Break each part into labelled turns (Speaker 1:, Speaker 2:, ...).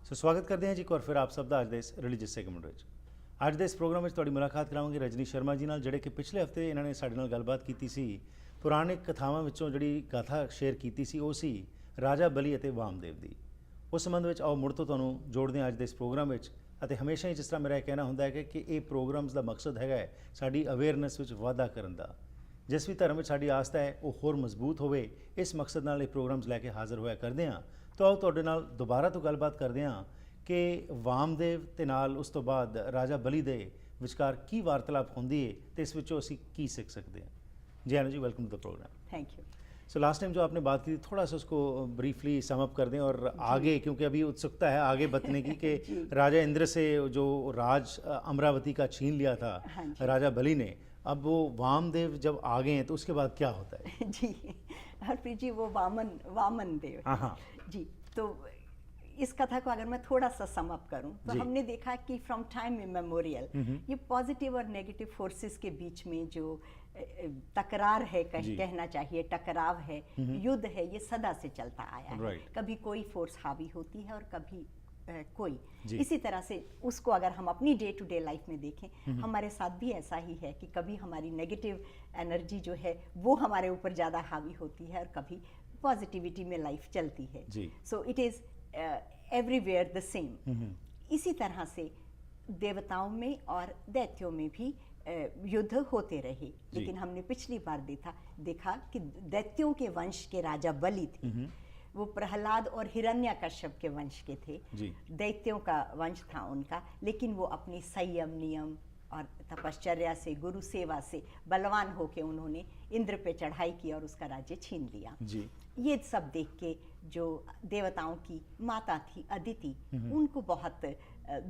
Speaker 1: ਸੋ ਸਵਾਗਤ ਕਰਦੇ ਹਾਂ ਜੀ ਇੱਕ ਵਾਰ ਫਿਰ ਆਪ ਸਭ ਦਾ ਅੱਜ ਦੇ ਇਸ ਰਿਲੀਜੀਅਸ ਸੈਗਮੈਂਟ ਵਿੱਚ। ਅੱਜ ਦੇ ਇਸ ਪ੍ਰੋਗਰਾਮ ਵਿੱਚ ਤੁਹਾਡੀ ਮੁਲਾਕਾਤ ਕਰਾਵਾਂਗੇ ਰਜਨੀ ਸ਼ਰਮਾ ਜੀ ਨਾਲ, ਜਿਹੜੇ ਕਿ ਪਿਛਲੇ ਹਫਤੇ ਇਹਨਾਂ ਨੇ ਸਾਡੇ ਨਾਲ ਗੱਲਬਾਤ ਕੀਤੀ ਸੀ। ਪੁਰਾਣਿਕ ਕਥਾਵਾਂ ਵਿੱਚੋਂ ਜਿਹੜੀ ਗਾਥਾ ਸ਼ੇਅਰ ਕੀਤੀ ਸੀ ਉਹ ਸੀ ਰਾਜਾ ਬਲੀ ਅਤੇ ਵਾਮਦੇਵ ਦੀ। ਉਸ ਸੰਬੰਧ ਵਿੱਚ ਆਓ ਮੁੜ ਤੋਂ ਤੁਹਾਨੂੰ ਜੋੜਦੇ ਹਾਂ ਅੱਜ ਦੇ ਇਸ ਪ੍ਰੋਗਰਾਮ ਵਿੱਚ। ਅਤੇ ਹਮੇਸ਼ਾ ਹੀ ਜਿਸ ਤਰ੍ਹਾਂ ਮੇਰਾ ਇਹ ਕਹਿਣਾ ਹੁੰਦਾ ਹੈ ਕਿ ਇਹ ਪ੍ਰੋਗਰਾਮਸ ਦਾ ਮਕਸਦ ਹੈਗਾ ਹੈ ਸਾਡੀ ਅਵੇਅਰਨੈਸ ਵਿੱਚ ਵਾਧਾ ਕਰਨ ਦਾ। ਜਿਸ ਵੀ ਧਰਮ ਵਿੱਚ ਸਾਡੀ ਆਸਥਾ ਹੈ ਉਹ ਹੋਰ ਮਜ਼ਬੂਤ ਹੋਵੇ, ਇਸ ਮਕਸਦ ਨਾਲ ਇਹ ਪ੍ਰੋਗਰਾਮਸ ਲੈ ਕੇ ਹਾਜ਼ਰ ਹੋਇਆ ਕਰਦੇ ਹਾਂ। ਤਾਂ ਆਓ ਤੁਹਾਡੇ ਨਾਲ ਦੁਬਾਰਾ ਤੋਂ ਗੱਲਬਾਤ ਕਰਦੇ ਹਾਂ ਕਿ ਵਾਮਦੇਵ ਤੇ ਨਾਲ ਉਸ ਤੋਂ ਬਾਅਦ ਰਾਜਾ ਬਲੀ ਦੇ ਵਿਚਕਾਰ ਕੀ ਵਾਰਤਾਲਾਪ ਹੁੰਦੀ है तो इस विचों असी की सीख सकते हैं। जी Anu ji, welcome to the program.
Speaker 2: Thank you.
Speaker 1: So last time जो आपने बात की थी थोड़ा सा उसको ब्रीफली समअप कर दें और आगे, क्योंकि अभी उत्सुकता है आगे बतने की कि राजा इंद्र से जो राज अमरावती का छीन लिया था राजा बली ने, अब वो वामदेव जब आ गए हैं तो उसके बाद क्या होता है?
Speaker 2: जी हरप्रीत जी, वो वामन देव।
Speaker 1: हाँ
Speaker 2: जी, तो इस कथा को अगर मैं थोड़ा सा समअप करूं तो हमने देखा कि फ्रॉम टाइम इमेमोरियल ये पॉजिटिव और नेगेटिव फोर्सेस के बीच में जो तकरार है, कहना चाहिए टकराव है, युद्ध है, ये सदा से चलता आया है। कभी कोई फोर्स हावी होती है और कभी कोई। इसी तरह से उसको अगर हम अपनी डे टू डे लाइफ में देखें, हमारे साथ भी ऐसा ही है कि कभी हमारी नेगेटिव एनर्जी जो है वो हमारे ऊपर ज़्यादा हावी होती है और कभी पॉजिटिविटी में लाइफ चलती है। So it is everywhere the same. इसी तरह से देवताओं में और दैत्यों में भी युद्ध होते रहे, लेकिन हमने पिछली बार देखा कि दैत्यों के वंश के राजा बलि थे, वो प्रहलाद और हिरण्यकश्यप के वंश के थे। दैत्यों का वंश था उनका, लेकिन वो अपनी संयम, नियम और तपश्चर्या से, गुरु सेवा से बलवान होके उन्होंने इंद्र पे चढ़ाई की और उसका राज्य छीन लिया। ये सब देख के जो देवताओं की माता थी अदिति, उनको बहुत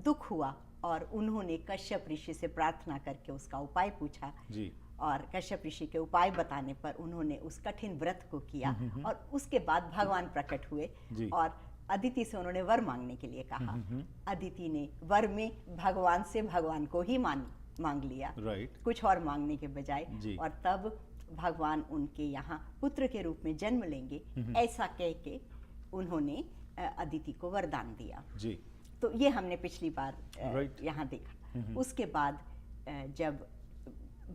Speaker 2: दुख हुआ और उन्होंने कश्यप ऋषि से प्रार्थना करके उसका उपाय पूछा। और कश्यप ऋषि के उपाय बताने पर उन्होंने उस कठिन व्रत को किया और उसके बाद भगवान प्रकट हुए और अदिति से उन्होंने वर मांगने के लिए कहा। अदिति ने वर में भगवान से भगवान को ही मांग लिया, कुछ और मांगने के बजाय। और तब भगवान उनके यहाँ पुत्र के रूप में जन्म लेंगे, ऐसा कह के उन्होंने अदिति को वरदान दिया। तो ये हमने पिछली बार यहाँ देखा। उसके बाद जब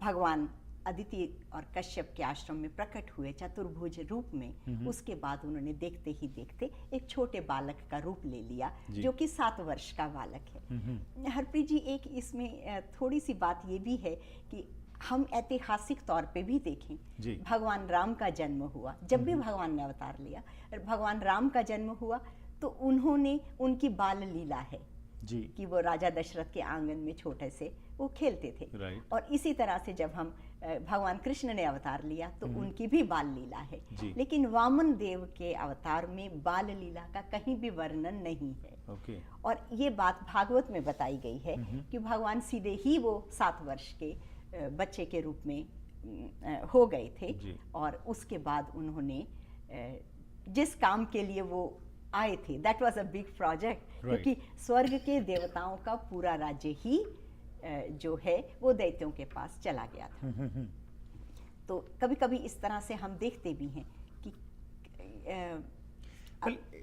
Speaker 2: भगवान अदिति और कश्यप के आश्रम में प्रकट हुए चतुर्भुज रूप में, उसके बाद उन्होंने देखते ही देखते एक छोटे बालक का रूप ले लिया, जो कि 7 वर्ष का बालक है। हरप्रीत जी, एक इसमें थोड़ी सी बात ये भी है कि हम ऐतिहासिक तौर पे भी देखें, भगवान राम का जन्म हुआ, जब भी भगवान ने अवतार लिया, भगवान राम का जन्म हुआ तो उन्होंने, उनकी बाल लीला है कि वो राजा दशरथ के आंगन में छोटे से वो खेलते थे। और इसी तरह से जब हम भगवान कृष्ण ने अवतार लिया तो उनकी भी बाल लीला है। लेकिन वामन देव के अवतार में बाल लीला का कहीं भी वर्णन नहीं है। और ये बात भागवत में बताई गई है कि भगवान सीधे ही वो 7 वर्ष के बच्चे के रूप में हो गए थे और उसके बाद उन्होंने जिस काम के लिए वो आए थे, that was a big project, क्योंकि स्वर्ग के देवताओं का पूरा राज्य ही जो है वो दैत्यों के पास चला गया था। तो कभी कभी इस तरह से हम देखते भी हैं कि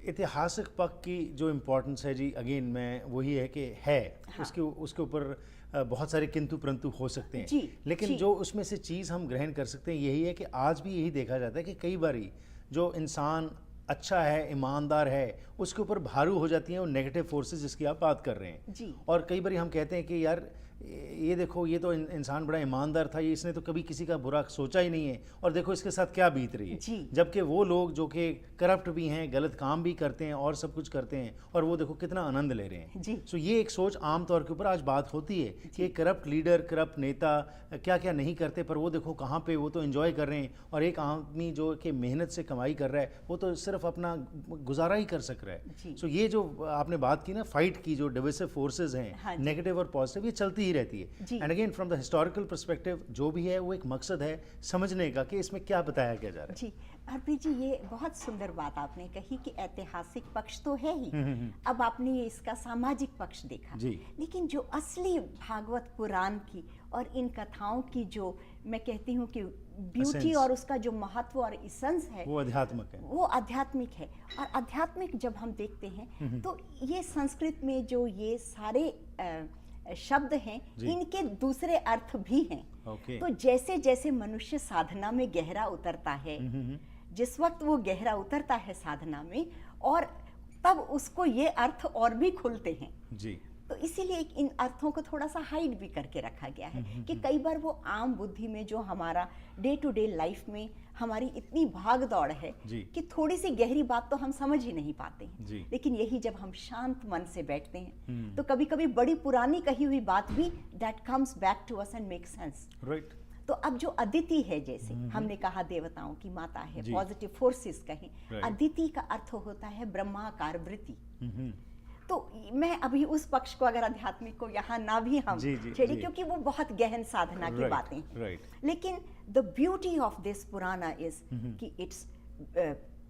Speaker 1: ऐतिहासिक पक्ष की जो इम्पोर्टेंस है जी, अगेन मैं वही है कि है उसके ऊपर बहुत सारे किंतु परंतु हो सकते हैं, लेकिन जो उसमें से चीज़ हम ग्रहण कर सकते हैं यही है कि आज भी यही देखा जाता है कि कई बारी जो इंसान अच्छा है, ईमानदार है, उसके ऊपर भारू हो जाती हैं वो नेगेटिव फोर्सेस जिसकी आप बात कर रहे हैं। और कई बार हम कहते हैं कि यार ये देखो, ये तो इंसान बड़ा ईमानदार था, ये इसने तो कभी किसी का बुरा सोचा ही नहीं है, और देखो इसके साथ क्या बीत रही है। जबकि वो लोग जो कि करप्ट भी हैं, गलत काम भी करते हैं और सब कुछ करते हैं, और वो देखो कितना आनंद ले रहे हैं। सो ये एक सोच आम तौर के ऊपर आज बात होती है कि करप्ट लीडर, करप्ट नेता क्या क्या नहीं करते, पर वो देखो कहाँ पे वो तो एंजॉय कर रहे हैं, और एक आदमी जो कि मेहनत से कमाई कर रहा है वो तो सिर्फ अपना गुजारा ही कर सक रहा है। सो ये जो आपने बात की ना, फाइट की जो डिविसिव फोर्सेज हैं, नेगेटिव और पॉजिटिव, ये चलती ही रहती है। And again from the historical perspective जो भी है वो एक मकसद है समझने का कि इसमें क्या बताया क्या जा रहा है।
Speaker 2: जी हरप्रीत जी, ये बहुत सुंदर बात आपने कही कि ऐतिहासिक पक्ष तो है ही, अब आपने ये इसका सामाजिक पक्ष देखा, लेकिन जो असली भागवत पुराण की और इन कथाओं की जो मैं कहती हूँ कि ब्यूटी और उसका जो महत्व और इसेंस है
Speaker 1: वो आध्यात्मिक है,
Speaker 2: वो आध्यात्मिक है। और आध्यात्मिक जब हम देखते हैं तो ये संस्कृत में जो ये सारे शब्द हैं इनके दूसरे अर्थ भी हैं। तो जैसे जैसे मनुष्य साधना में गहरा उतरता है, जिस वक्त वो गहरा उतरता है साधना में, और तब उसको ये अर्थ और भी खुलते हैं जी। तो इसीलिए इन अर्थों को थोड़ा सा हाइड भी करके रखा गया है कि कई बार वो आम बुद्धि में जो हमारा डे टू डे लाइफ में हमारी इतनी भाग दौड़ है कि थोड़ी सी गहरी बात तो हम समझ ही नहीं पाते हैं। लेकिन यही जब हम शांत मन से बैठते हैं तो कभी कभी बड़ी पुरानी कही हुई बात भी that comes back to us and make sense. तो अब जो अदिति है, जैसे हमने कहा देवताओं की माता है, पॉजिटिव फोर्सेस कहें, अदिति का अर्थ होता है ब्रह्माकार वृत्ति। तो मैं अभी उस पक्ष को, अगर आध्यात्मिक को यहाँ ना भी हम छेड़े, क्योंकि वो बहुत गहन साधना की बातें हैं, लेकिन द ब्यूटी ऑफ दिस पुराना इज कि it's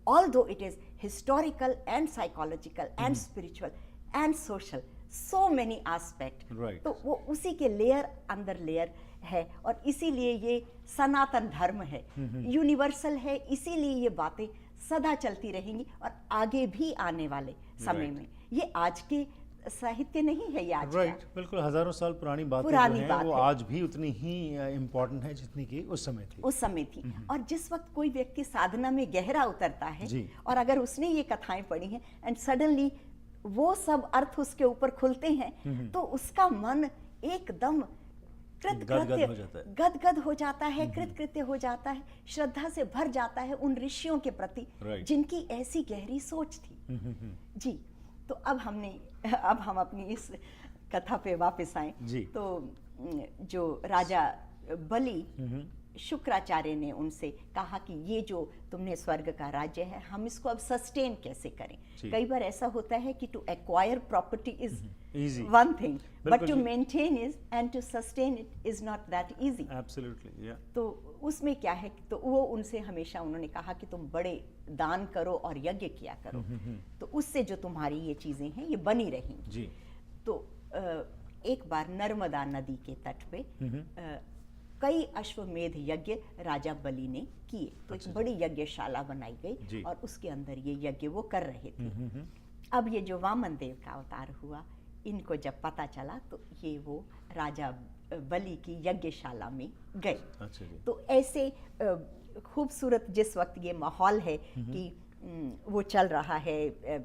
Speaker 2: although it is historical and psychological and spiritual and social, so many aspect, तो वो उसी के लेयर अंदर लेयर है। और इसीलिए ये सनातन धर्म है, यूनिवर्सल है, इसीलिए ये बातें सदा चलती रहेंगी और आगे भी आने वाले समय में। ये आज के साहित्य नहीं है, ये आज
Speaker 1: बिल्कुल हजारों साल पुरानी बात है, वो आज भी उतनी ही इम्पोर्टेंट है जितनी कि उस समय थी। और जिस वक्त कोई व्यक्ति साधना में गहरा उतरता है और अगर उसने ये कथाएं पढ़ी हैं एंड सडनली वो सब अर्थ उसके ऊपर खुलते हैं, तो उसका मन एकदम गदगद हो जाता है, कृतकृत्य हो जाता है, श्रद्धा से भर जाता है उन ऋषियों के प्रति जिनकी ऐसी गहरी सोच थी जी। तो अब हम अपनी इस कथा पे वापस आए। तो जो राजा बलि, शुक्राचार्य ने उनसे कहा कि ये जो तुमने स्वर्ग का राज्य है, हम इसको अब सस्टेन कैसे करें। कई बार ऐसा होता है कि to acquire property is one thing, but to maintain is and to sustain it is not that easy. Absolutely,
Speaker 2: तो उसमें क्या है, तो वो उनसे हमेशा उन्होंने कहा कि तुम बड़े दान करो और यज्ञ किया करो, तो उससे जो तुम्हारी ये चीजें हैं ये बनी रहेंगी। तो एक बार नर्मदा नदी के तट पे कई अश्वमेध यज्ञ राजा बलि ने किए। तो एक बड़ी यज्ञशाला बनाई गई और उसके अंदर ये यज्ञ वो कर रहे थे। अब ये जो वामन देव का अवतार हुआ, इनको जब पता चला तो ये वो राजा बलि की यज्ञशाला में गए। तो ऐसे खूबसूरत जिस वक्त ये माहौल है कि वो चल रहा है,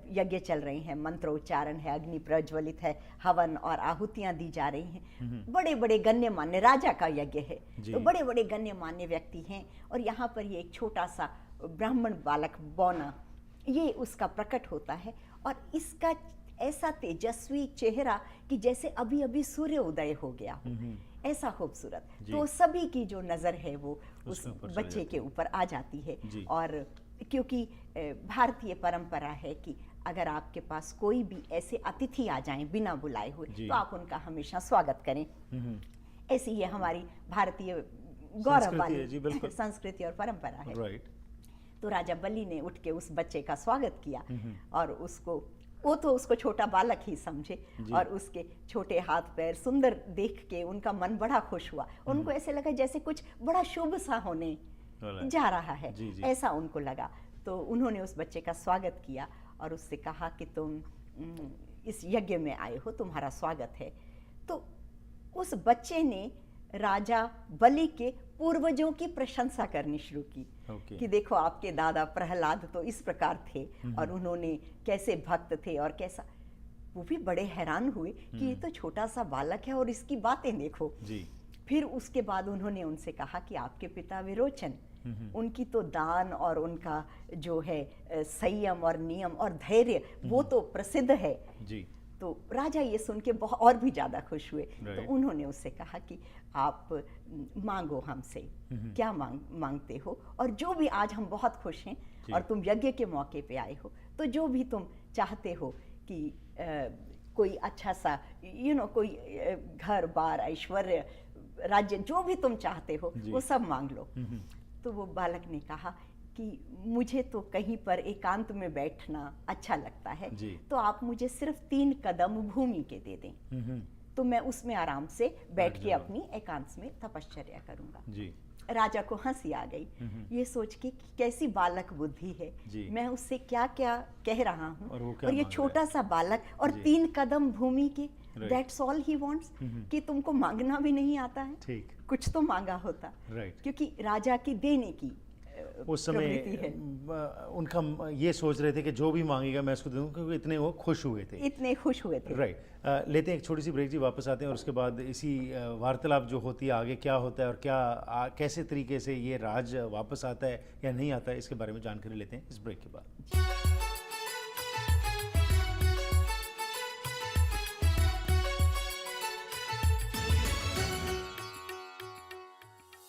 Speaker 2: यज्ञ चल रहे हैं, मंत्रोच्चारण है, अग्नि प्रज्वलित है, हवन और आहुतियां दी जा रही हैं, बड़े बड़े गण्यमान्य, राजा का यज्ञ है तो बड़े बड़े गण्यमान्य व्यक्ति हैं। और यहाँ पर ये एक छोटा सा ब्राह्मण बालक बौना, ये उसका प्रकट होता है और इसका ऐसा तेजस्वी चेहरा कि जैसे अभी अभी सूर्य उदय हो गया, ऐसा खूबसूरत। तो सभी की जो नजर है वो उस बच्चे के ऊपर आ जाती है। और क्योंकि भारतीय परंपरा है कि अगर आपके पास कोई भी ऐसे अतिथि आ जाएं बिना बुलाए हुए तो आप उनका हमेशा स्वागत करें। ऐसी ये हमारी भारतीय गौरव वाली संस्कृति और परंपरा है। तो राजा बलि ने उठ के उस बच्चे का स्वागत किया और उसको छोटा बालक ही समझे और उसके छोटे हाथ पैर सुंदर देख के उनका मन बड़ा खुश हुआ। उनको ऐसे लगा जैसे कुछ बड़ा शुभ सा होने जा रहा है, ऐसा उनको लगा। तो उन्होंने उस बच्चे का स्वागत किया और उससे कहा कि तुम इस यज्ञ में आए हो, तुम्हारा स्वागत है। तो उस बच्चे ने राजा बलि के पूर्वजों की प्रशंसा करनी शुरू की कि देखो आपके दादा प्रहलाद तो इस प्रकार थे और उन्होंने कैसे भक्त थे और कैसा। वो भी बड़े हैरान हुए कि ये तो छोटा सा बालक है और इसकी बातें देखो। फिर उसके बाद उन्होंने उनसे कहा कि आपके पिता विरोचन, उनकी तो दान और उनका जो है संयम और नियम और धैर्य वो तो प्रसिद्ध है। तो राजा ये सुन के बहुत और भी ज्यादा खुश हुए। तो उन्होंने उससे कहा कि आप मांगो हमसे, क्या मांगते हो, और जो भी आज हम बहुत खुश हैं और तुम यज्ञ के मौके पे आए हो, तो जो भी तुम चाहते हो कि कोई अच्छा सा कोई घर बार ऐश्वर्य राज्य, जो भी तुम चाहते हो वो सब मांग लो। तो वो बालक ने कहा कि मुझे तो कहीं पर एकांत में बैठना अच्छा लगता है, तो आप मुझे सिर्फ 3 कदम भूमि के दे दें। तो मैं उसमें आराम से बैठ के अपनी एकांत में तपश्चर्या करूंगा।
Speaker 1: जी।
Speaker 2: राजा को हंसी आ गई, ये सोच के कि कैसी बालक बुद्धि है, मैं उससे क्या क्या कह रहा हूँ, और ये छोटा सा बालक और 3 कदम भूमि के, दैट्स ऑल ही वांट्स, कि तुमको मांगना भी नहीं आता है,
Speaker 1: ठीक,
Speaker 2: कुछ तो मांगा होता, क्योंकि राजा की देने की
Speaker 1: उस समय उनका ये सोच रहे थे कि जो भी मांगेगा मैं उसको दे दूं, क्योंकि इतने वो खुश हुए थे,
Speaker 2: इतने खुश हुए थे।
Speaker 1: राइट। लेते हैं एक छोटी सी ब्रेक जी, वापस आते हैं और उसके बाद इसी वार्तालाप जो होती है आगे क्या होता है और क्या कैसे तरीके से ये राज वापस आता है या नहीं आता है, इसके बारे में जानकारी लेते हैं इस ब्रेक के बाद।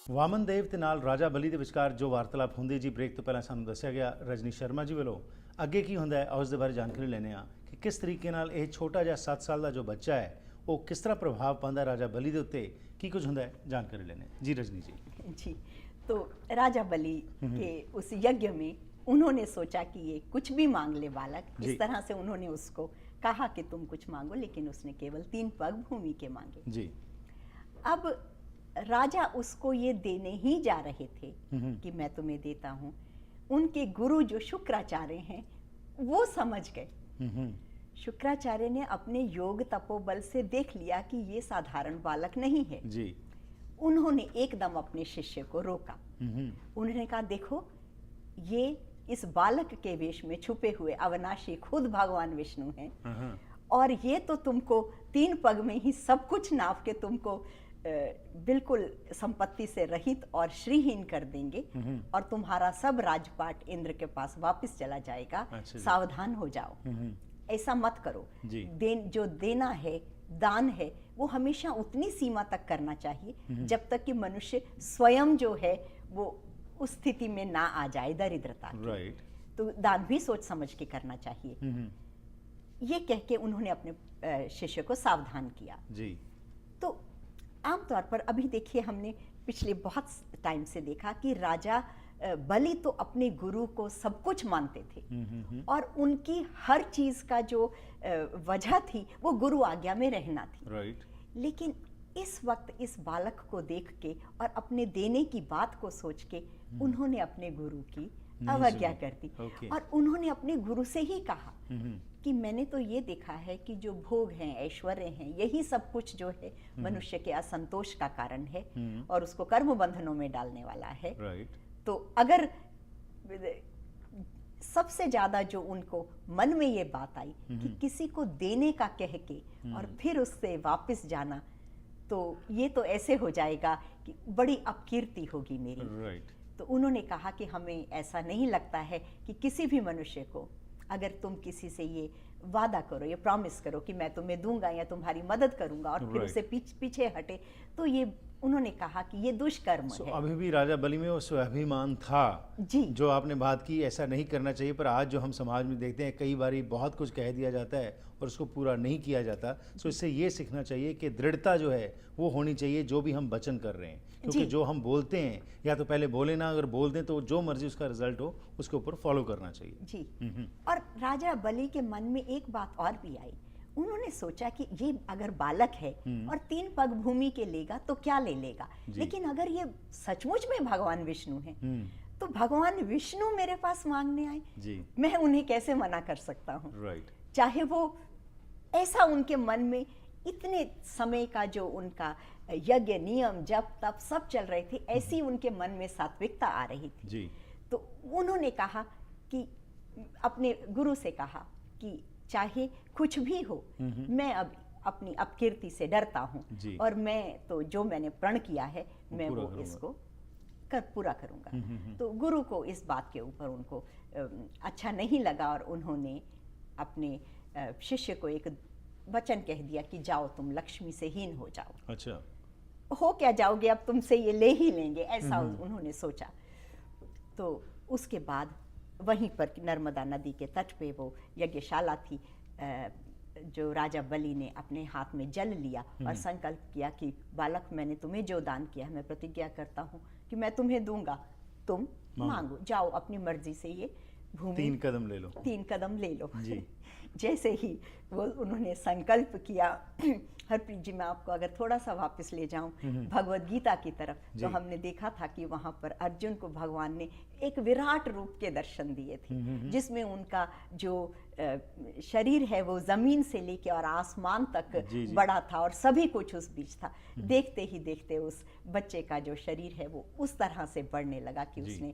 Speaker 1: ਵਾਮਨ ਦੇਵ ਤੇ ਨਾਲ ਰਾਜਾ ਬਲੀ ਦੇ ਵਿਚਕਾਰ ਜੋ ਵਾਰਤਾਲਾਪ ਹੁੰਦੀ ਜੀ, ਬ੍ਰੇਕ ਤੋਂ ਪਹਿਲਾਂ ਸਾਨੂੰ ਦੱਸਿਆ ਗਿਆ ਰਜਨੀ ਸ਼ਰਮਾ ਜੀ ਵੱਲੋਂ, ਅੱਗੇ ਕੀ ਹੁੰਦਾ ਹੈ ਆਓ ਉਸ ਦੇ ਬਾਰੇ ਜਾਣਕਾਰੀ ਲੈਣੇ ਆ ਕਿ ਕਿਸ ਤਰੀਕੇ ਨਾਲ ਇਹ ਛੋਟਾ ਜਿਹਾ 7 ਸਾਲ ਦਾ ਜੋ ਬੱਚਾ ਹੈ ਉਹ ਕਿਸ ਤਰ੍ਹਾਂ ਪ੍ਰਭਾਵ ਪਾਉਂਦਾ ਰਾਜਾ ਬਲੀ ਦੇ ਉੱਤੇ, ਕੀ ਕੁਝ ਹੁੰਦਾ ਹੈ, ਜਾਣਕਾਰੀ ਲੈਣੇ ਜੀ रजनी जी।
Speaker 2: जी, तो राजा बलि के उस यज्ञ में उन्होंने सोचा कि ये कुछ भी मांग ले बालक, इस तरह से उन्होंने उसको कहा कि तुम कुछ मांगो, लेकिन उसने केवल 3 पग भूमि के मांगे जी। अब राजा उसको ये देने ही जा रहे थे कि मैं तुम्हें देता हूँ, उनके गुरु जो शुक्राचार्य हैं वो समझ गए। शुक्राचार्य ने अपने योग तपोबल से देख लिया कि ये साधारण बालक नहीं है जी। उन्होंने एकदम अपने शिष्य को रोका, उन्होंने कहा देखो ये इस बालक के वेश में छुपे हुए अविनाशी खुद भगवान विष्णु हैं, और ये तो तुमको 3 पग में ही सब कुछ नाप के तुमको बिल्कुल संपत्ति से रहित और श्रीहीन कर देंगे, और तुम्हारा सब राजपाट इंद्र के पास वापस चला जाएगा। सावधान हो जाओ, ऐसा मत करो। जो देना है, दान है, वो हमेशा उतनी सीमा तक करना चाहिए जब तक कि मनुष्य स्वयं जो है वो उस स्थिति में ना आ जाए दरिद्रता की। तो दान भी सोच समझ के करना चाहिए। ये कह के उन्होंने अपने शिष्य को सावधान किया जी। तो आमतौर पर अभी देखिए, हमने पिछले बहुत टाइम से देखा कि राजा बलि तो अपने गुरु को सब कुछ मानते थे, और उनकी हर चीज का जो वजह थी वो गुरु आज्ञा में रहना थी। लेकिन इस वक्त इस बालक को देख के और अपने देने की बात को सोच के उन्होंने अपने गुरु की अवज्ञा कर दी, और उन्होंने अपने गुरु से ही कहा कि मैंने तो ये देखा है कि जो भोग हैं, ऐश्वर्य हैं, यही सब कुछ जो है मनुष्य के असंतोष का कारण है और उसको कर्म बंधनों में डालने वाला है। तो अगर सबसे ज्यादा जो उनको मन में ये बात आई कि किसी को देने का कह के और फिर उससे वापस जाना, तो ये तो ऐसे हो जाएगा कि बड़ी अपकीर्ति होगी मेरी। तो उन्होंने कहा कि हमें ऐसा नहीं लगता है कि किसी भी मनुष्य को, अगर तुम किसी से ये वादा करो, ये प्रॉमिस करो कि मैं तुम्हें दूंगा या तुम्हारी मदद करूंगा, और फिर उसे पीछे हटे, तो ये उन्होंने कहा कि ये दुष्कर्म है।
Speaker 1: अभी भी राजा बलि में वो स्वाभिमान था जी, जो आपने बात की, ऐसा नहीं करना चाहिए। पर आज जो हम समाज में देखते हैं, कई बार बहुत कुछ कह दिया जाता है और उसको पूरा नहीं किया जाता। सो इससे ये सीखना चाहिए कि दृढ़ता जो है वो होनी चाहिए जो भी हम वचन कर रहे हैं, क्योंकि जो हम बोलते हैं, या तो पहले बोले ना, अगर बोल दें तो जो मर्जी उसका रिजल्ट हो उसके ऊपर फॉलो करना चाहिए
Speaker 2: जी। और राजा बलि के मन में एक बात और भी आई, उन्होंने सोचा कि ये अगर बालक है और 3 पग भूमि के लेगा तो क्या ले लेगा, लेकिन अगर ये सचमुच में भगवान विष्णु है तो भगवान विष्णु मेरे पास मांगने आए जी, मैं उन्हें कैसे मना कर सकता हूँ। चाहे वो ऐसा उनके मन में इतने समय का जो उनका यज्ञ, नियम, जप, तप सब चल रहे थे, ऐसी उनके मन में सात्विकता आ रही थी जी। तो उन्होंने कहा कि अपने गुरु से कहा कि चाहे कुछ भी हो, मैं अब अपनी अपकीर्ति से डरता हूँ, और मैं तो जो मैंने प्रण किया है मैं वो इसको पूरा करूँगा। तो गुरु को इस बात के ऊपर उनको अच्छा नहीं लगा, और उन्होंने अपने शिष्य को एक वचन कह दिया कि जाओ तुम लक्ष्मी से हीन हो जाओ। अच्छा, हो क्या जाओगे, अब तुमसे ये ले ही लेंगे, ऐसा उन्होंने सोचा। तो उसके बाद वहीं पर नर्मदा नदी के तट पे वो यज्ञशाला थी, जो राजा बलि ने अपने हाथ में जल लिया और संकल्प किया कि बालक, मैंने तुम्हें जो दान किया, मैं प्रतिज्ञा करता हूँ कि मैं तुम्हें दूंगा, तुम मांगो, जाओ अपनी मर्जी से ये भूमि
Speaker 1: 3 कदम ले लो।
Speaker 2: 3 कदम ले लो।
Speaker 1: जी।
Speaker 2: जैसे ही वो उन्होंने संकल्प किया, हरप्रीत जी मैं आपको अगर थोड़ा सा वापस ले जाऊं भगवत गीता की तरफ, तो हमने देखा था कि वहां पर अर्जुन को भगवान ने एक विराट रूप के दर्शन दिए थे, जिसमें उनका जो शरीर है वो जमीन से लेके और आसमान तक
Speaker 1: जी, जी।
Speaker 2: बड़ा था और सभी कुछ उस बीच था। देखते ही देखते उस बच्चे का जो शरीर है वो उस तरह से बढ़ने लगा कि उसने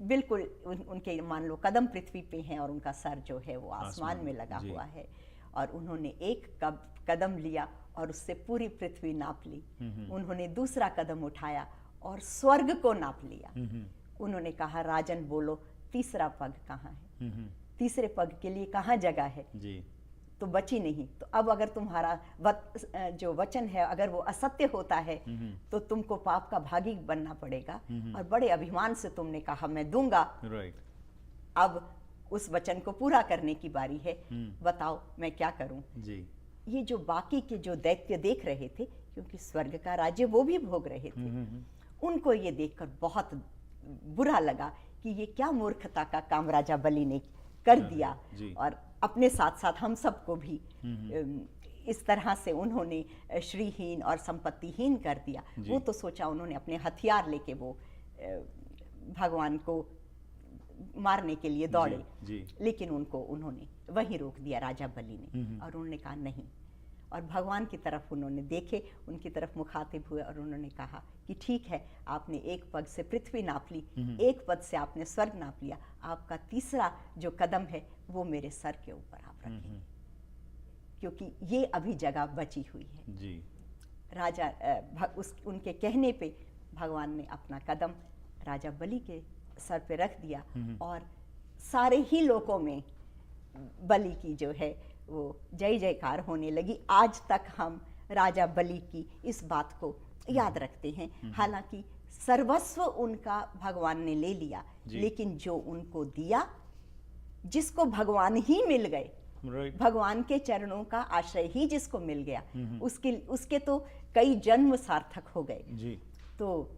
Speaker 2: बिल्कुल उनके मान लो कदम पृथ्वी पे हैं और उनका सर जो है वो आसमान में लगा हुआ है। और उन्होंने एक कदम लिया और उससे पूरी पृथ्वी नाप ली। उन्होंने दूसरा कदम उठाया और स्वर्ग को नाप लिया। उन्होंने कहा राजन बोलो तीसरा पग कहाँ है, तीसरे पग के लिए कहाँ जगह है
Speaker 1: जी।
Speaker 2: तो बची नहीं। तो अब अगर तुम्हारा जो वचन है अगर वो असत्य होता है तो तुमको पाप का भागी बनना पड़ेगा। और बड़े अभिमान से तुमने कहा मैं दूंगा, अब उस वचन को पूरा करने की बारी है, बताओ मैं क्या करूं।
Speaker 1: जी।
Speaker 2: ये जो बाकी के जो दैत्य देख रहे थे, क्योंकि स्वर्ग का राज्य वो भी भोग रहे थे, उनको ये देखकर बहुत बुरा लगा कि ये क्या मूर्खता का काम राजा बलि ने कर दिया। और अपने साथ साथ हम सबको भी इस तरह से उन्होंने श्रीहीन और संपत्तिहीन कर दिया। वो तो सोचा उन्होंने अपने हथियार लेके वो भगवान को मारने के लिए दौड़े, लेकिन उन्होंने वहीं रोक दिया राजा बलि ने। और उन्होंने कहा नहीं, और भगवान की तरफ उन्होंने देखे, उनकी तरफ मुखातिब हुए और उन्होंने कहा कि ठीक है, आपने एक पग से पृथ्वी नाप ली, एक पद से आपने स्वर्ग नाप लिया, आपका तीसरा जो कदम है वो मेरे सर के ऊपर आप रखें, क्योंकि ये अभी जगह बची हुई है।
Speaker 1: जी।
Speaker 2: राजा उनके कहने पे भगवान ने अपना कदम राजा बलि के सर पे रख दिया और सारे ही लोकों में बलि की जो है वो जय जयकार होने लगी। आज तक हम राजा बलि की इस बात को याद रखते हैं। हालांकि सर्वस्व उनका भगवान ने ले लिया, लेकिन जो उनको दिया, जिसको भगवान ही मिल गए, भगवान के चरणों का आश्रय ही जिसको मिल गया, उसके तो कई जन्म सार्थक हो गए।
Speaker 1: जी।
Speaker 2: तो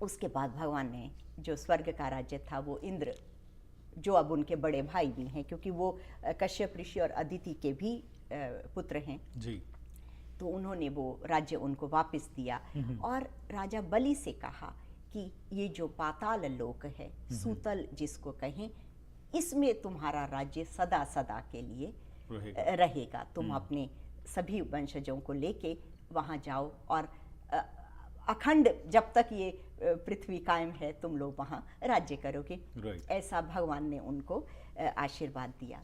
Speaker 2: उसके बाद भगवान ने जो स्वर्ग का राज्य था वो इंद्र, जो अब उनके बड़े भाई भी हैं, क्योंकि वो कश्यप ऋषि और अदिति के भी पुत्र हैं
Speaker 1: जी,
Speaker 2: तो उन्होंने वो राज्य उनको वापस दिया और राजा बलि से कहा कि ये जो पाताल लोक है, सूतल जिसको कहें, इसमें तुम्हारा राज्य सदा सदा के लिए रहेगा। तुम अपने सभी वंशजों को लेके वहाँ जाओ और अखंड जब तक ये पृथ्वी कायम है तुम लोग वहाँ राज्य करोगे। ऐसा भगवान ने उनको आशीर्वाद दिया।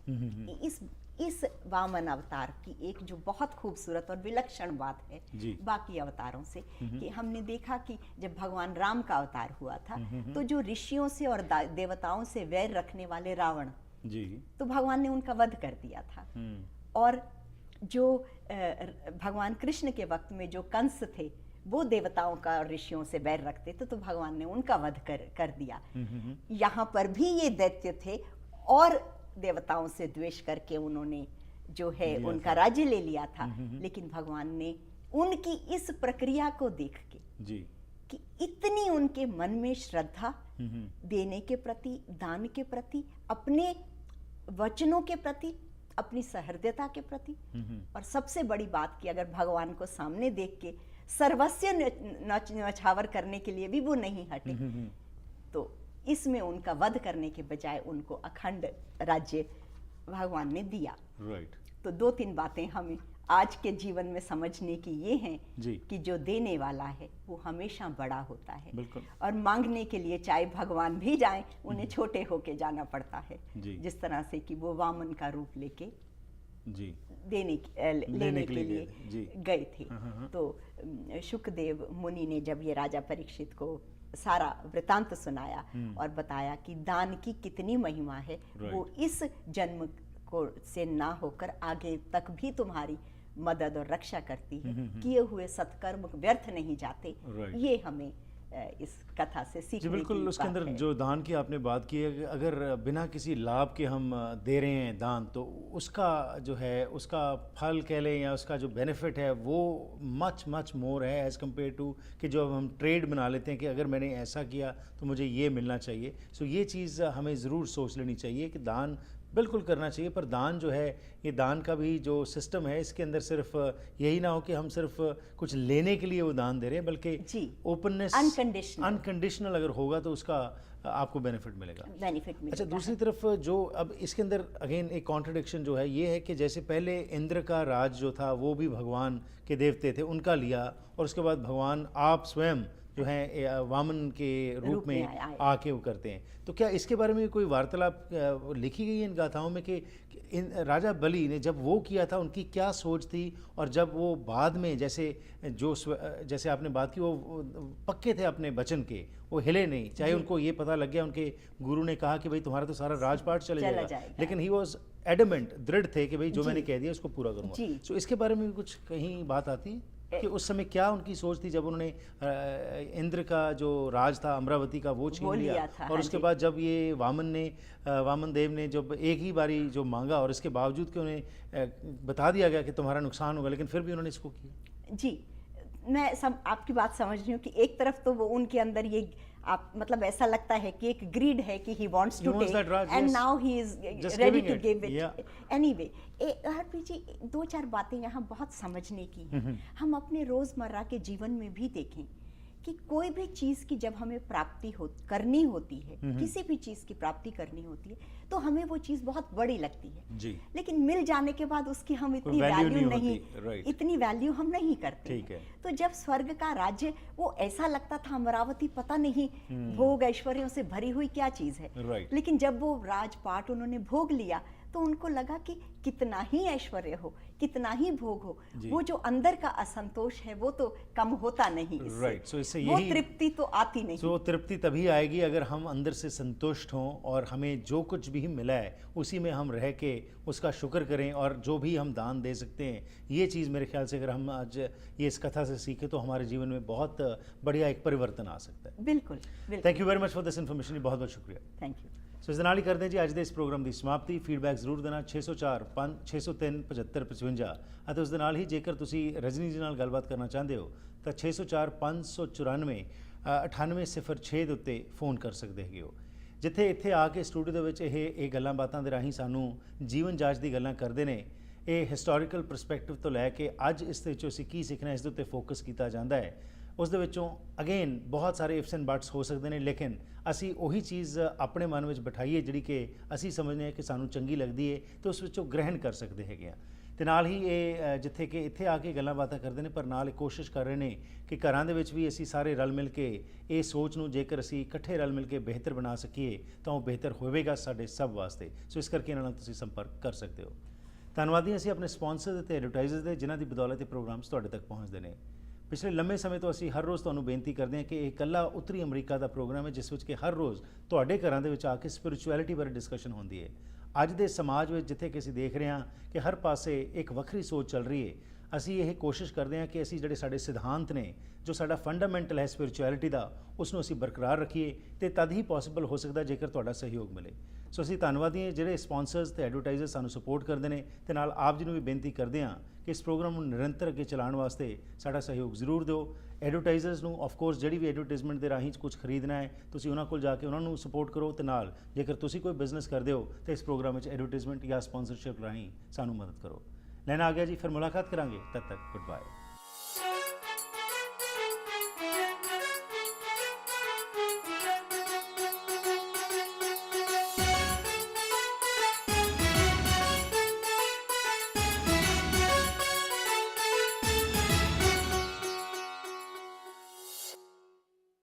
Speaker 2: इस वामन अवतार की एक जो बहुत खूबसूरत और विलक्षण बात है बाकी अवतारों से, कि हमने देखा कि जब भगवान राम का अवतार हुआ था तो जो ऋषियों से और देवताओं से वैर रखने वाले रावण, तो भगवान ने उनका वध कर दिया था। और जो भगवान कृष्ण के वक्त में जो कंस थे वो देवताओं का और ऋषियों से बैर रखते थे, तो भगवान ने उनका वध कर दिया। यहाँ पर भी ये दैत्य थे और देवताओं से द्वेष करके उन्होंने जो है उनका राज्य ले लिया था। लेकिन भगवान ने उनकी इस प्रक्रिया को देख के कि इतनी उनके मन में श्रद्धा देने के प्रति, दान के प्रति, अपने वचनों के प्रति, अपनी सहृदयता के प्रति, और सबसे बड़ी बात कि अगर भगवान को सामने देख के सर्वस्व न्यौछावर करने के लिए भी वो नहीं हटे, तो इसमें उनका वध करने के बजाय उनको अखंड राज्य भगवान ने दिया। तो 2-3 बातें हमें आज के जीवन में समझने की ये हैं कि जो देने वाला है वो हमेशा बड़ा होता है, और मांगने के लिए चाहे भगवान भी जाएं, उन्हें छोटे होके जाना पड़ता है। जिस तरह से कि वो वामन का रूप लेके लेने के लिए गए थे। तो शुकदेव मुनि ने जब ये राजा परीक्षित को सारा वृतांत सुनाया और बताया कि दान की कितनी महिमा है, वो इस जन्म को से ना होकर आगे तक भी तुम्हारी मदद और रक्षा करती है, किए हुए सत्कर्म व्यर्थ नहीं जाते, ये हमें इस कथा से सीखने
Speaker 1: जी बिल्कुल,
Speaker 2: की
Speaker 1: उसके
Speaker 2: बात
Speaker 1: अंदर
Speaker 2: है।
Speaker 1: जो दान की आपने बात की है, अगर बिना किसी लाभ के हम दे रहे हैं दान, तो उसका जो है उसका फल कह लें या उसका जो बेनिफिट है वो मच मच मोर है एज़ कम्पेयर टू कि जो हम ट्रेड बना लेते हैं कि अगर मैंने ऐसा किया तो मुझे ये मिलना चाहिए। सो ये चीज़ हमें ज़रूर सोच लेनी चाहिए कि दान बिल्कुल करना चाहिए, पर दान जो है, ये दान का भी जो सिस्टम है इसके अंदर सिर्फ यही ना हो कि हम सिर्फ कुछ लेने के लिए वो दान दे रहे हैं, बल्कि ओपननेस, अनकंडीशनल अगर होगा तो उसका आपको बेनिफिट मिलेगा। अच्छा, दूसरी तरफ जो अब इसके अंदर अगेन एक कॉन्ट्रडिक्शन जो है ये है कि जैसे पहले इंद्र का राज जो था वो भी भगवान के देवते थे, उनका लिया, और उसके बाद भगवान आप स्वयं जो है वामन के रूप में आके वो करते हैं। तो क्या इसके बारे में कोई वार्तालाप लिखी गई है इन गाथाओं में कि राजा बलि ने जब वो किया था उनकी क्या सोच थी, और जब वो बाद में जैसे आपने बात की वो पक्के थे अपने वचन के, वो हिले नहीं, चाहे उनको ये पता लग गया, उनके गुरु ने कहा कि भाई तुम्हारा तो सारा राजपाट चले जाएगा, लेकिन ही वॉज एडमेंट, दृढ़ थे कि भाई जो मैंने कह दिया उसको पूरा करूँगा। सो इसके बारे में भी कुछ कहीं बात आती है कि उस समय क्या उनकी सोच थी जब उन्होंने इंद्र का जो राज था अमरावती का वो छीन लिया, और उसके बाद जब ये वामन देव ने जब एक ही बारी जो मांगा और इसके बावजूद कि उन्हें बता दिया गया कि तुम्हारा नुकसान होगा, लेकिन फिर भी उन्होंने इसको किया।
Speaker 2: जी, मैं आपकी बात समझ रही हूँ कि एक तरफ तो वो उनके अंदर ये आप मतलब ऐसा लगता है कि एक ग्रीड है कि he wants to take and now he is ready to give it anyway। Harpreet जी, 2-4 बातें यहाँ बहुत समझने की हैं। हम अपने रोजमर्रा के जीवन में भी देखें कि कोई भी चीज की जब हमें प्राप्ति करनी होती है, किसी भी चीज की प्राप्ति करनी होती है, तो हमें वो चीज बहुत बड़ी लगती है
Speaker 1: जी।
Speaker 2: लेकिन मिल जाने के बाद उसकी हम इतनी वैल्यू नहीं, इतनी वैल्यू हम नहीं करते हैं। तो जब स्वर्ग का राज्य, वो ऐसा लगता था अमरावती पता नहीं भोग ऐश्वर्यों से भरी हुई क्या चीज है, लेकिन जब वो राजपाट उन्होंने भोग लिया तो उनको लगा कि कितना ही ऐश्वर्य हो, कितना ही भोग हो, वो जो अंदर का असंतोष है वो तो कम होता नहीं इससे, वो तृप्ति तो आती नहीं।
Speaker 1: वो तृप्ति तभी आएगी अगर हम अंदर से संतुष्ट हों और हमें जो कुछ भी मिला है उसी में हम रह के उसका शुक्र करें, और जो भी हम दान दे सकते हैं, ये चीज़ मेरे ख्याल से अगर हम आज ये इस कथा से सीखें तो हमारे जीवन में बहुत बढ़िया एक परिवर्तन आ सकता है।
Speaker 2: बिल्कुल।
Speaker 1: Thank you very much for this information, बहुत बहुत शुक्रिया।
Speaker 2: Thank you.
Speaker 1: सो इस नाल ही करते हैं जी अज के इस प्रोग्राम की समाप्ति। फीडबैक जरूर देना 604 603 75 55 ਅਤੇ ਉਸ ਦੇ ਨਾਲ ਹੀ ਜੇਕਰ ਤੁਸੀਂ ਰਜਨੀ ਜੀ ਨਾਲ ਗੱਲਬਾਤ ਕਰਨਾ ਚਾਹੁੰਦੇ ਹੋ ਤਾਂ 604 594 9806 ਦੇ ਉੱਤੇ ਫੋਨ ਕਰ ਸਕਦੇ ਹੈਗੇ ਹੋ, ਜਿੱਥੇ ਇੱਥੇ ਆ ਕੇ ਸਟੂਡੀਓ ਦੇ ਵਿੱਚ ਇਹ ਗੱਲਾਂ ਬਾਤਾਂ ਦੇ ਰਾਹੀਂ ਸਾਨੂੰ ਜੀਵਨ ਜਾਂਚ ਦੀ ਗੱਲਾਂ ਕਰਦੇ ਨੇ। ਇਹ ਹਿਸਟੋਰੀਕਲ ਪਰਸਪੈਕਟਿਵ ਤੋਂ ਲੈ ਕੇ ਅੱਜ ਇਸ ਦੇ ਵਿੱਚੋਂ ਅਸੀਂ ਕੀ ਸਿੱਖਣਾ ਇਸ ਦੇ ਉੱਤੇ ਫੋਕਸ ਕੀਤਾ ਜਾਂਦਾ ਹੈ। ਉਸ ਦੇ ਵਿੱਚੋਂ ਅਗੇਨ ਬਹੁਤ ਸਾਰੇ ਇਫਸ ਐਂਡ ਬਟਸ ਹੋ ਸਕਦੇ ਨੇ, ਲੇਕਿਨ ਅਸੀਂ ਉਹੀ ਚੀਜ਼ ਆਪਣੇ ਮਨ ਵਿੱਚ ਬਿਠਾਈਏ ਜਿਹੜੀ ਕਿ ਅਸੀਂ ਸਮਝਦੇ ਹਾਂ ਕਿ ਸਾਨੂੰ ਚੰਗੀ ਲੱਗਦੀ ਹੈ ਤੇ ਉਸ ਵਿੱਚੋਂ ਗ੍ਰਹਿਣ ਕਰ ਸਕਦੇ ਹੈਗੇ ਆ। ਤੇ ਨਾਲ ਹੀ ਇਹ ਜਿੱਥੇ ਕਿ ਇੱਥੇ ਆ ਕੇ ਗੱਲਾਂ ਬਾਤਾਂ ਕਰਦੇ ਨੇ, ਪਰ ਨਾਲ ਇਹ ਕੋਸ਼ਿਸ਼ ਕਰ ਰਹੇ ਨੇ ਕਿ ਘਰਾਂ ਦੇ ਵਿੱਚ ਵੀ ਅਸੀਂ ਸਾਰੇ ਰਲ ਮਿਲ ਕੇ ਇਹ ਸੋਚ ਨੂੰ ਜੇਕਰ ਅਸੀਂ ਇਕੱਠੇ ਰਲ ਮਿਲ ਕੇ ਬਿਹਤਰ ਬਣਾ ਸਕੀਏ ਤਾਂ ਉਹ ਬਿਹਤਰ ਹੋਵੇਗਾ ਸਾਡੇ ਸਭ ਵਾਸਤੇ। ਸੋ ਇਸ ਕਰਕੇ ਇਹਨਾਂ ਨਾਲ ਤੁਸੀਂ ਸੰਪਰਕ ਕਰ ਸਕਦੇ ਹੋ। ਧੰਨਵਾਦੀ ਅਸੀਂ ਆਪਣੇ ਸਪਾਂਸਰ ਅਤੇ ਐਡਵਰਟਾਈਜ਼ਰ ਦੇ, ਜਿਨ੍ਹਾਂ ਦੀ ਬਦੌਲਤ ਇਹ ਪ੍ਰੋਗਰਾਮਸ ਤੁਹਾਡੇ ਤੱਕ ਪਹੁੰਚਦੇ ਨੇ। ਪਿਛਲੇ ਲੰਮੇ ਸਮੇਂ ਤੋਂ ਅਸੀਂ ਹਰ ਰੋਜ਼ ਤੁਹਾਨੂੰ ਬੇਨਤੀ ਕਰਦੇ ਹਾਂ ਕਿ ਇਹ ਇਕੱਲਾ ਉੱਤਰੀ ਅਮਰੀਕਾ ਦਾ ਪ੍ਰੋਗਰਾਮ ਹੈ ਜਿਸ ਵਿੱਚ ਕਿ ਹਰ ਰੋਜ਼ ਤੁਹਾਡੇ ਘਰਾਂ ਦੇ ਵਿੱਚ ਆ ਕੇ ਸਪਿਰਿਚੁਅਲਿਟੀ ਬਾਰੇ ਡਿਸਕਸ਼ਨ ਹੁੰਦੀ ਹੈ। ਅੱਜ ਦੇ ਸਮਾਜ ਵਿੱਚ ਜਿੱਥੇ ਕਿ ਅਸੀਂ ਦੇਖ ਰਹੇ ਹਾਂ ਕਿ ਹਰ ਪਾਸੇ ਇੱਕ ਵੱਖਰੀ ਸੋਚ ਚੱਲ ਰਹੀ ਹੈ, ਅਸੀਂ ਇਹ ਕੋਸ਼ਿਸ਼ ਕਰਦੇ ਹਾਂ ਕਿ ਅਸੀਂ ਜਿਹੜੇ ਸਾਡੇ ਸਿਧਾਂਤ ਨੇ, ਜੋ ਸਾਡਾ ਫੰਡਾਮੈਂਟਲ ਹੈ ਸਪਿਰਿਚੁਅਲਿਟੀ ਦਾ, ਉਸ ਨੂੰ ਅਸੀਂ ਬਰਕਰਾਰ ਰੱਖੀਏ ਤੇ ਤਦ ਹੀ ਪੋਸੀਬਲ ਹੋ ਸਕਦਾ ਜੇਕਰ ਤੁਹਾਡਾ ਸਹਿਯੋਗ ਮਿਲੇ। ਸੋ ਅਸੀਂ ਧੰਨਵਾਦੀ ਹਾਂ ਜਿਹੜੇ ਸਪਾਂਸਰਸ ਤੇ ਐਡਵਰਟਾਈਜ਼ਰ ਸਾਨੂੰ ਸਪੋਰਟ ਕਰਦੇ ਨੇ, ਤੇ ਨਾਲ ਆਪ ਜੀ ਨੂੰ ਵੀ ਬੇਨਤੀ ਕਰਦੇ ਹਾਂ ਕਿ ਇਸ ਪ੍ਰੋਗਰਾਮ ਨੂੰ ਨਿਰੰਤਰ ਅੱਗੇ ਚਲਾਉਣ ਵਾਸਤੇ ਸਾਡਾ ਸਹਿਯੋਗ ਜ਼ਰੂਰ ਦਿਓ। ਐਡਵਰਟਾਈਜ਼ਰਸ ਨੂੰ ਆਫ ਕੋਰਸ ਜਿਹੜੀ ਵੀ ਐਡਵਰਟਾਈਜ਼ਮੈਂਟ ਦੇ ਰਾਹੀਂ ਕੁਝ ਖਰੀਦਣਾ ਹੈ ਤੁਸੀਂ ਉਹਨਾਂ ਕੋਲ ਜਾ ਕੇ ਉਹਨਾਂ ਨੂੰ ਸਪੋਰਟ ਕਰੋ, ਤੇ ਨਾਲ ਜੇਕਰ ਤੁਸੀਂ ਕੋਈ ਬਿਜ਼ਨਸ ਕਰਦੇ ਹੋ ਤਾਂ ਇਸ ਪ੍ਰੋਗਰਾਮ ਵਿੱਚ ਐਡਵਰਟਾਈਜ਼ਮੈਂਟ ਜਾਂ ਸਪਾਂਸਰਸ਼ਿਪ ਰਾਹੀਂ ਸਾਨੂੰ ਮਦਦ ਕਰੋ। ਲੈਣਾ ਆ ਗਿਆ ਜੀ, ਫਿਰ ਮੁਲਾਕਾਤ ਕਰਾਂਗੇ, ਤਦ ਤੱਕ ਗੁੱਡ ਬਾਏ।